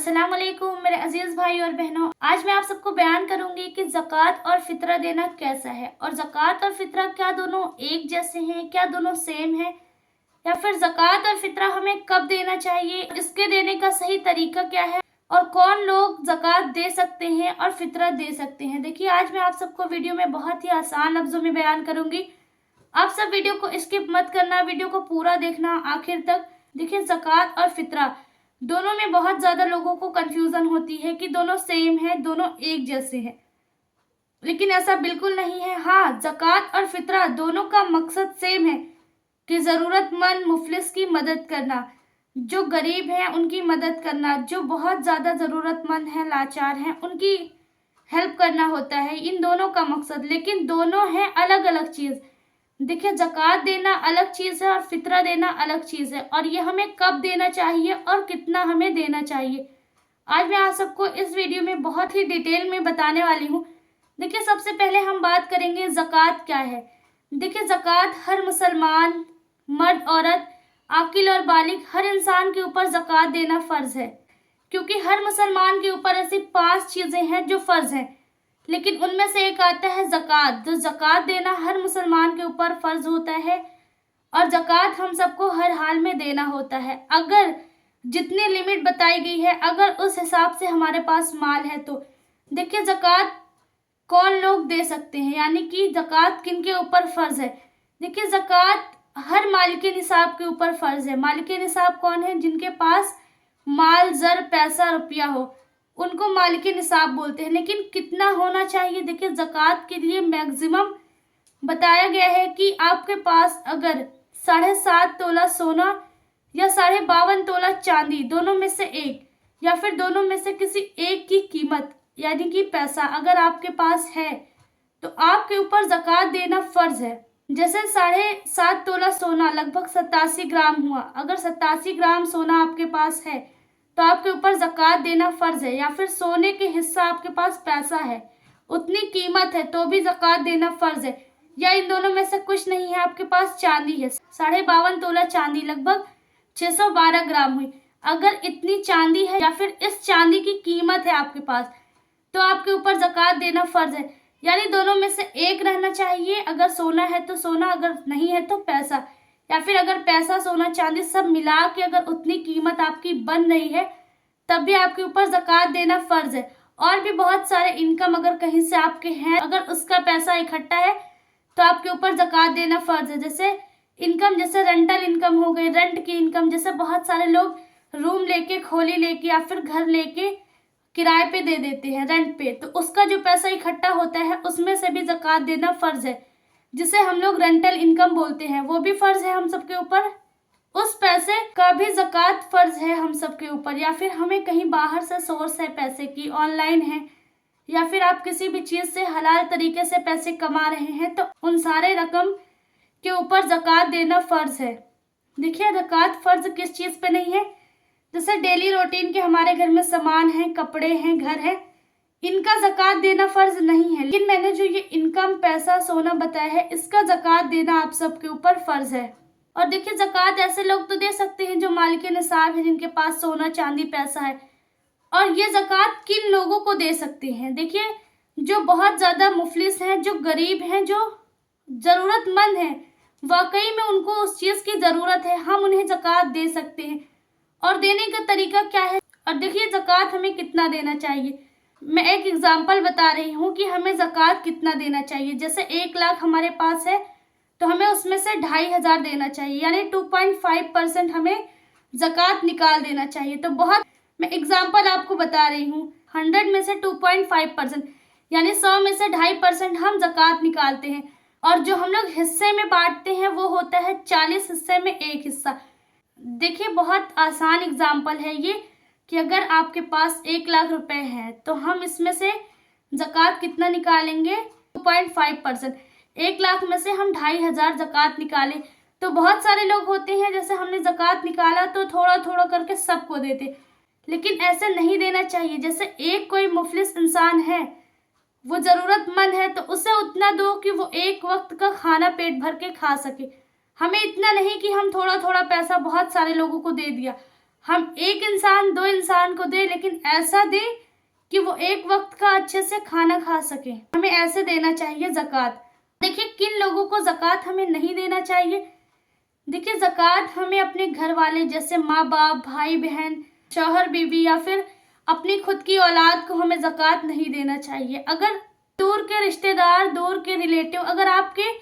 अस्सलाम वालेकुम मेरे अजीज भाई और बहनों। आज मैं आप सबको बयान करूंगी कि ज़कात और फितरा देना कैसा है और ज़कात और फितरा क्या दोनों एक जैसे हैं, क्या दोनों सेम है, या फिर ज़कात और फितरा हमें कब देना चाहिए, इसके देने का सही तरीका क्या है और कौन लोग ज़कात दे सकते हैं और फितरा दे सकते हैं। देखिए, आज मैं आप सबको वीडियो में बहुत ही आसान लफ्जों में बयान करूंगी। आप सब वीडियो को स्किप मत करना, वीडियो को पूरा देखना आखिर तक। देखिए, ज़कात और फितरा दोनों में बहुत ज्यादा लोगों को कंफ्यूजन होती है कि दोनों सेम है, दोनों एक जैसे हैं, लेकिन ऐसा बिल्कुल नहीं है। हाँ, ज़कात और फितरा दोनों का मकसद सेम है कि जरूरतमंद मुफलिस की मदद करना, जो गरीब हैं उनकी मदद करना, जो बहुत ज्यादा जरूरतमंद हैं, लाचार हैं, उनकी हेल्प करना होता है। इन दोनों का मकसद, लेकिन दोनों हैं अलग अलग चीज। देखिए, ज़कात देना अलग चीज़ है और फितरा देना अलग चीज़ है, और ये हमें कब देना चाहिए और कितना हमें देना चाहिए, आज मैं आप सबको इस वीडियो में बहुत ही डिटेल में बताने वाली हूँ। देखिए, सबसे पहले हम बात करेंगे ज़कात क्या है। देखिए, ज़कात हर मुसलमान, मर्द औरत, आकिल और बालिग, हर इंसान के ऊपर ज़कात देना फ़र्ज़ है, क्योंकि हर मुसलमान के ऊपर ऐसी 5 चीज़ें हैं जो फ़र्ज़ हैं, लेकिन उनमें से एक आता है ज़कात। जो ज़कात देना हर मुसलमान के ऊपर फ़र्ज़ होता है और ज़कात हम सबको हर हाल में देना होता है। अगर जितनी लिमिट बताई गई है, अगर उस हिसाब से हमारे पास माल है तो देखिए, ज़कात कौन लोग दे सकते हैं, यानी कि ज़कात किन के ऊपर फ़र्ज़ है। देखिए, ज़कात हर मालिक निसाब के ऊपर फ़र्ज़ है। मालिक निसाब कौन है? जिनके पास माल, ज़र, पैसा, रुपया हो, उनको मालिक निसाब बोलते हैं। लेकिन कितना होना चाहिए? देखिए, ज़कात के लिए मैक्सिमम बताया गया है कि आपके पास अगर 7.5 तोला सोना या 52.5 तोला चांदी, दोनों में से एक, या फिर दोनों में से किसी एक की कीमत यानी कि पैसा अगर आपके पास है तो आपके ऊपर ज़कात देना फ़र्ज़ है। जैसे 7.5 तोला सोना लगभग 87 ग्राम हुआ। अगर 87 ग्राम सोना आपके पास है तो आपके ऊपर ज़कात देना फ़र्ज़ है। या फिर सोने के हिस्सा आपके पास पैसा है, उतनी कीमत है, तो भी ज़कात देना फ़र्ज़ है। या इन दोनों में से कुछ नहीं है, आपके पास चांदी है, 52.5 तोला चांदी लगभग 612 ग्राम हुई। अगर इतनी चांदी है या फिर इस चांदी की कीमत है आपके पास, तो आपके ऊपर ज़कात देना फ़र्ज़ है। यानी दोनों में से एक रहना चाहिए। अगर सोना है तो सोना, अगर नहीं है तो पैसा, या फिर अगर पैसा, सोना, चांदी सब मिला के अगर उतनी कीमत आपकी बन रही है, तब भी आपके ऊपर ज़कात देना फ़र्ज़ है। और भी बहुत सारे इनकम अगर कहीं से आपके हैं, अगर उसका पैसा इकट्ठा है तो आपके ऊपर ज़कात देना फ़र्ज़ है। जैसे इनकम, जैसे रेंटल इनकम हो गई, रेंट की इनकम, जैसे बहुत सारे लोग रूम लेके, खोली लेके या फिर घर लेके किराए पे दे देते हैं, रेंट पे, तो उसका जो पैसा इकट्ठा होता है उसमें से भी ज़कात देना फ़र्ज़ है, जिसे हम लोग रेंटल इनकम बोलते हैं। वो भी फ़र्ज़ है हम सबके ऊपर, उस पैसे का भी ज़कात फ़र्ज़ है हम सबके ऊपर। या फिर हमें कहीं बाहर से सोर्स है पैसे की, ऑनलाइन है, या फिर आप किसी भी चीज़ से हलाल तरीके से पैसे कमा रहे हैं, तो उन सारे रकम के ऊपर ज़कात देना फ़र्ज़ है। देखिए, ज़कात फ़र्ज़ किस चीज़ पे नहीं है? जैसे डेली रूटीन के हमारे घर में सामान हैं, कपड़े हैं, घर है, इनका ज़कात देना फ़र्ज़ नहीं है। लेकिन मैंने जो ये इनकम, पैसा, सोना बताया है, इसका ज़कात देना आप सबके ऊपर फ़र्ज़ है। और देखिए, ज़कात ऐसे लोग तो दे सकते हैं जो मालिक निसाब है, जिनके पास सोना, चांदी, पैसा है। और ये ज़कात किन लोगों को दे सकते हैं? देखिए, जो बहुत ज़्यादा मुफलिस हैं, जो गरीब हैं, जो ज़रूरतमंद हैं, वाकई में उनको उस चीज़ की ज़रूरत है, हम उन्हें ज़कात दे सकते हैं। और देने का तरीका क्या है? और देखिए, ज़कात हमें कितना देना चाहिए, मैं एक एग्जांपल बता रही हूँ कि हमें ज़कात कितना देना चाहिए। जैसे 1 लाख हमारे पास है तो हमें उसमें से 2,500 देना चाहिए, यानी 2.5% हमें ज़कात निकाल देना चाहिए। तो बहुत, मैं एग्जांपल आपको बता रही हूँ, 100 में से 2.5% यानी 100 में से 2.5% हम ज़कात निकालते हैं। और जो हम लोग हिस्से में बांटते हैं वो होता है 40 हिस्से में 1 हिस्सा। देखिए, बहुत आसान एग्जाम्पल है ये कि अगर आपके पास 1 लाख रुपए हैं तो हम इसमें से ज़कात कितना निकालेंगे? 2.5%। 1 लाख में से हम 2,500 ज़कात निकालें तो बहुत सारे लोग होते हैं, जैसे हमने ज़कात निकाला तो थोड़ा थोड़ा करके सबको देते, लेकिन ऐसे नहीं देना चाहिए। जैसे एक कोई मुफलिस इंसान है, वो ज़रूरतमंद है, तो उसे उतना दो कि वो एक वक्त का खाना पेट भर के खा सके। हमें इतना नहीं कि हम थोड़ा थोड़ा पैसा बहुत सारे लोगों को दे दिया, हम एक इंसान 2 इंसान को दे, लेकिन ऐसा दे कि वो एक वक्त का अच्छे से खाना खा सके। हमें ऐसे देना चाहिए ज़कात। देखिए किन लोगों को ज़कात हमें नहीं देना चाहिए। देखिए ज़कात हमें अपने घर वाले जैसे माँ बाप, भाई बहन, शौहर बीवी या फिर अपनी खुद की औलाद को हमें ज़कात नहीं देना चाहिए। अगर दूर के रिश्तेदार, दूर के रिलेटिव अगर आपके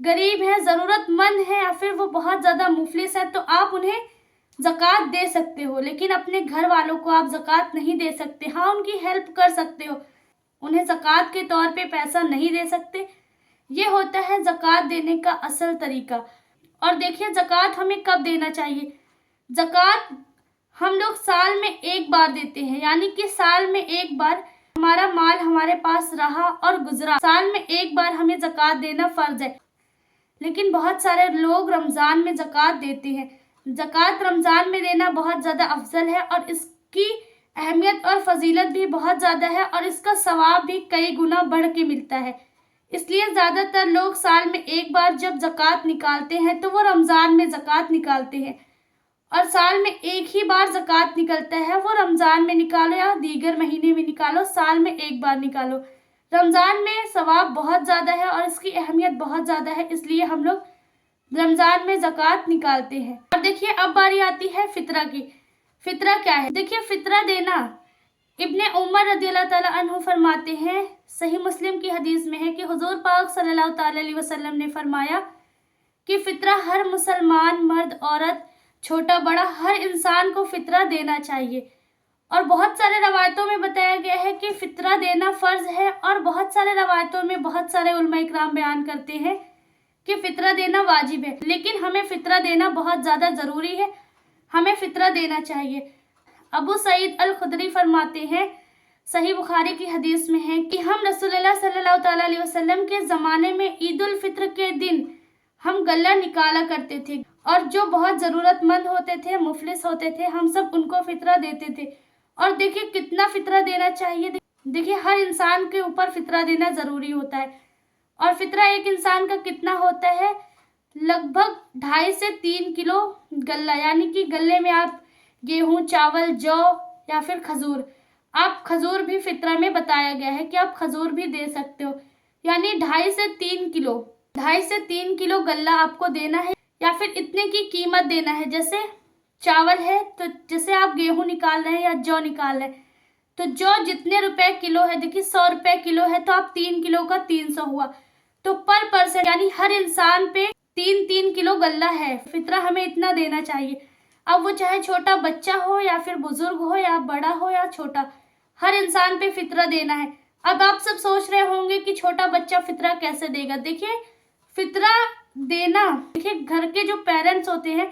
गरीब हैं, ज़रूरतमंद हैं या फिर वो बहुत ज़्यादा मुफलिस है, तो आप उन्हें ज़कात दे सकते हो, लेकिन अपने घर वालों को आप ज़कात नहीं दे सकते। हाँ, उनकी हेल्प कर सकते हो, उन्हें ज़कात के तौर पे पैसा नहीं दे सकते। ये होता है ज़कात देने का असल तरीका। और देखिए ज़कात हमें कब देना चाहिए। ज़कात हम लोग साल में एक बार देते हैं, यानी कि साल में एक बार हमारा माल हमारे पास रहा और गुजरा, साल में एक बार हमें ज़कात देना फ़र्ज है। लेकिन बहुत सारे लोग रमज़ान में ज़कात देते हैं। ज़कात रमज़ान में देना बहुत ज़्यादा अफजल है और इसकी अहमियत और फजीलत भी बहुत ज़्यादा है और इसका सवाब भी कई गुना बढ़ के मिलता है। इसलिए ज़्यादातर लोग साल में एक बार जब ज़कात निकालते हैं तो वो रमज़ान में ज़कात निकालते हैं, और साल में एक ही बार ज़कात निकलता है, वो रमज़ान में निकालो या दीगर महीने में निकालो, साल में एक बार निकालो। रमज़ान में सवाब बहुत ज़्यादा है और इसकी अहमियत बहुत ज़्यादा है, इसलिए हम लोग रमज़ान में ज़कात निकालते हैं। और देखिए अब बारी आती है फ़ितरा की। फ़ितरा क्या है। देखिए फ़ितरा देना, इब्ने उमर रज़ियल्लाहु ताला अन्हु फरमाते हैं, सही मुस्लिम की हदीस में है कि हुज़ूर पाक सल्लल्लाहु ताला अलैहि वसल्लम ने फरमाया कि फ़ितरा हर मुसलमान मर्द औरत छोटा बड़ा हर इंसान को फ़ितरा देना चाहिए। और बहुत सारे रवायतों में बताया गया है कि फ़ितरा देना फ़र्ज़ है, और बहुत सारे रवायतों में बहुत सारे उलमा इकराम बयान करते हैं कि फ़ितरा देना वाजिब है, लेकिन हमें फ़ितरा देना बहुत ज़्यादा ज़रूरी है, हमें फ़ितरा देना चाहिए। अबू सईद अल खुदरी फरमाते हैं, सही बुखारी की हदीस में है कि हम रसूलुल्लाह सल्लल्लाहु ताला अलैहि वसल्लम के ज़माने में ईद उल फित्र के दिन हम गल्ला निकाला करते थे, और जो बहुत ज़रूरतमंद होते थे, मुफलिस होते थे, हम सब उनको फ़ितरा देते थे। और देखिए कितना फ़ितरा देना चाहिए। देखिए हर इंसान के ऊपर फ़ितरा देना ज़रूरी होता है। और फ़ितरा एक इंसान का कितना होता है, लगभग 2.5 से 3 किलो गल्ला, यानी कि गले में आप गेहूँ, चावल, जौ या फिर खजूर, आप खजूर भी फ़ितरा में बताया गया है कि आप खजूर भी दे सकते हो, यानी 2.5 से 3 किलो गल्ला आपको देना है, या फिर इतने की कीमत देना है। जैसे चावल है तो जैसे आप गेहूँ निकाल रहे हैं या जौ निकाल रहे हैं, तो जौ जितने रुपए किलो है, देखिए 100 रुपए किलो है, तो आप 3 किलो का 300 हुआ, तो पर पर्सन यानी हर इंसान पे 3-3 किलो गल्ला है। फ़ितरा हमें इतना देना चाहिए। अब वो चाहे छोटा बच्चा हो या फिर बुजुर्ग हो या बड़ा हो या छोटा, हर इंसान पे फ़ितरा देना है। अब आप सब सोच रहे होंगे कि छोटा बच्चा फ़ितरा कैसे देगा। देखिए फ़ितरा देना, देखिए घर के जो पेरेंट्स होते हैं,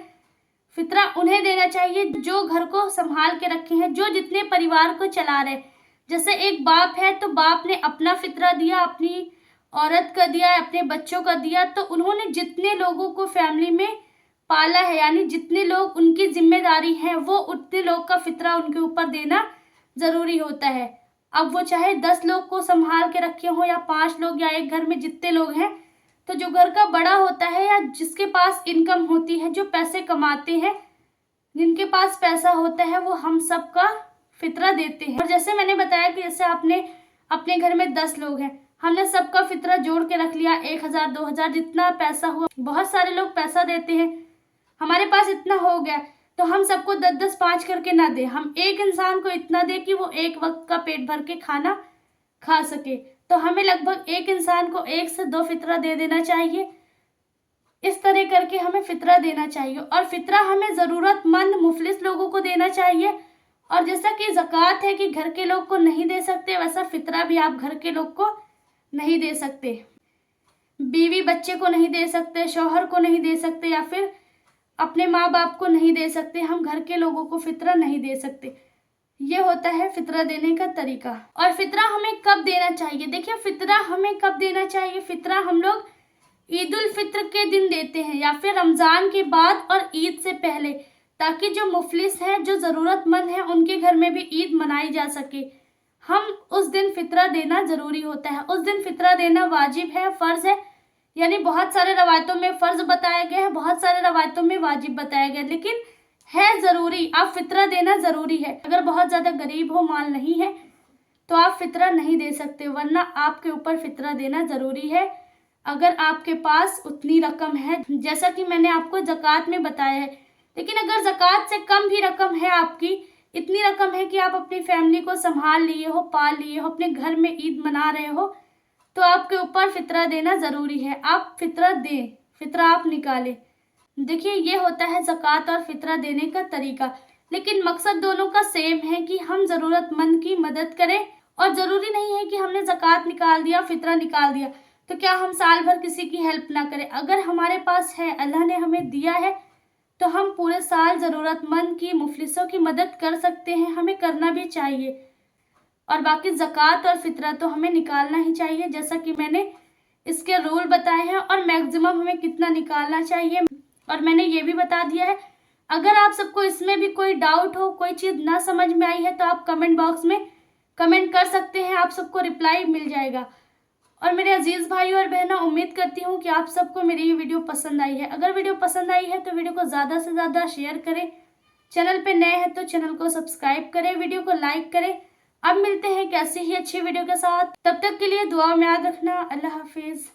फ़ितरा उन्हें देना चाहिए जो घर को संभाल के रखे हैं, जो जितने परिवार को चला रहे। जैसे एक बाप है तो बाप ने अपना फ़ितरा दिया, अपनी औरत का दिया, अपने बच्चों का दिया, तो उन्होंने जितने लोगों को फैमिली में पाला है, यानी जितने लोग उनकी जिम्मेदारी है, वो उतने लोग का फ़ितरा उनके ऊपर देना ज़रूरी होता है। अब वो चाहे 10 लोग को संभाल के रखे हो या 5 लोग, या एक घर में जितने लोग हैं, तो जो घर का बड़ा होता है या जिसके पास इनकम होती है, जो पैसे कमाते हैं, जिनके पास पैसा होता है, वो हम सब का फ़ितरा देते हैं। और जैसे मैंने बताया कि जैसे आपने अपने घर में 10 लोग हैं, हमने सबका फ़ितरा जोड़ के रख लिया, 1000 2000 जितना पैसा हुआ। बहुत सारे लोग पैसा देते हैं, हमारे पास इतना हो गया, तो हम सबको 10-10 5 करके ना दे, हम एक इंसान को इतना दे कि वो एक वक्त का पेट भर के खाना खा सके। तो हमें लगभग एक इंसान को 1 से 2 फ़ितरा दे देना चाहिए। इस तरह करके हमें फ़ितरा देना चाहिए, और फ़ितरा हमें ज़रूरतमंद मुफलिस लोगों को देना चाहिए। और जैसा कि ज़कात है कि घर के लोग को नहीं दे सकते, वैसा फ़ितरा भी आप घर के लोग को नहीं दे सकते, बीवी बच्चे को नहीं दे सकते, शौहर को नहीं दे सकते, या फिर अपने माँ बाप को नहीं दे सकते। हम घर के लोगों को फ़ितरा नहीं दे सकते। ये होता है फ़ितरा देने का तरीका। और फ़ितरा हमें कब देना चाहिए। देखिए फ़ितरा हमें कब देना चाहिए। फ़ितरा हम लोग ईद उल फित्र के दिन देते हैं, या फिर रमज़ान के बाद और ईद से पहले, ताकि जो मुफलिस हैं, जो ज़रूरतमंद हैं, उनके घर में भी ईद मनाई जा सके। हम उस दिन फ़ितरा देना ज़रूरी होता है। उस दिन फ़ितरा देना वाजिब है, फ़र्ज़ है, यानी बहुत सारे रवायतों में फ़र्ज़ बताया गया है, बहुत सारे रवायतों में वाजिब बताया गया है, लेकिन है ज़रूरी, आप फितरा देना ज़रूरी है। अगर बहुत ज़्यादा गरीब हो, माल नहीं है, तो आप फितरा नहीं दे सकते, वरना आपके ऊपर फितरा देना ज़रूरी है अगर आपके पास उतनी रकम है, जैसा कि मैंने आपको ज़कात में बताया है। लेकिन अगर ज़कात से कम भी रकम है आपकी, इतनी रकम है कि आप अपनी फैमिली को संभाल लिए हो, पाल लिए हो, अपने घर में ईद मना रहे हो, तो आपके ऊपर फितरा देना ज़रूरी है। आप फितरा दें, फितरा आप निकालें। देखिए, ये होता है ज़कात और फितरा देने का तरीका, लेकिन मकसद दोनों का सेम है कि हम ज़रूरतमंद की मदद करें। और ज़रूरी नहीं है कि हमने ज़कात निकाल दिया, फितरा निकाल दिया, तो क्या हम साल भर किसी की हेल्प ना करें। अगर हमारे पास है, अल्लाह ने हमें दिया है, तो हम पूरे साल ज़रूरतमंद की, मुफलिसों की मदद कर सकते हैं, हमें करना भी चाहिए। और बाकी ज़कात और फितरा तो हमें निकालना ही चाहिए, जैसा कि मैंने इसके रूल बताए हैं और मैक्सिमम हमें कितना निकालना चाहिए, और मैंने ये भी बता दिया है। अगर आप सबको इसमें भी कोई डाउट हो, कोई चीज़ ना समझ में आई है, तो आप कमेंट बॉक्स में कमेंट कर सकते हैं, आप सबको रिप्लाई मिल जाएगा। और मेरे अजीज़ भाई और बहनों, उम्मीद करती हूँ कि आप सबको मेरी ये वीडियो पसंद आई है। अगर वीडियो पसंद आई है तो वीडियो को ज़्यादा से ज़्यादा शेयर करें, चैनल पे नए हैं तो चैनल को सब्सक्राइब करें, वीडियो को लाइक करें। अब मिलते हैं कैसी ही अच्छी वीडियो के साथ, तब तक के लिए दुआ में याद रखना। अल्लाह हाफिज़।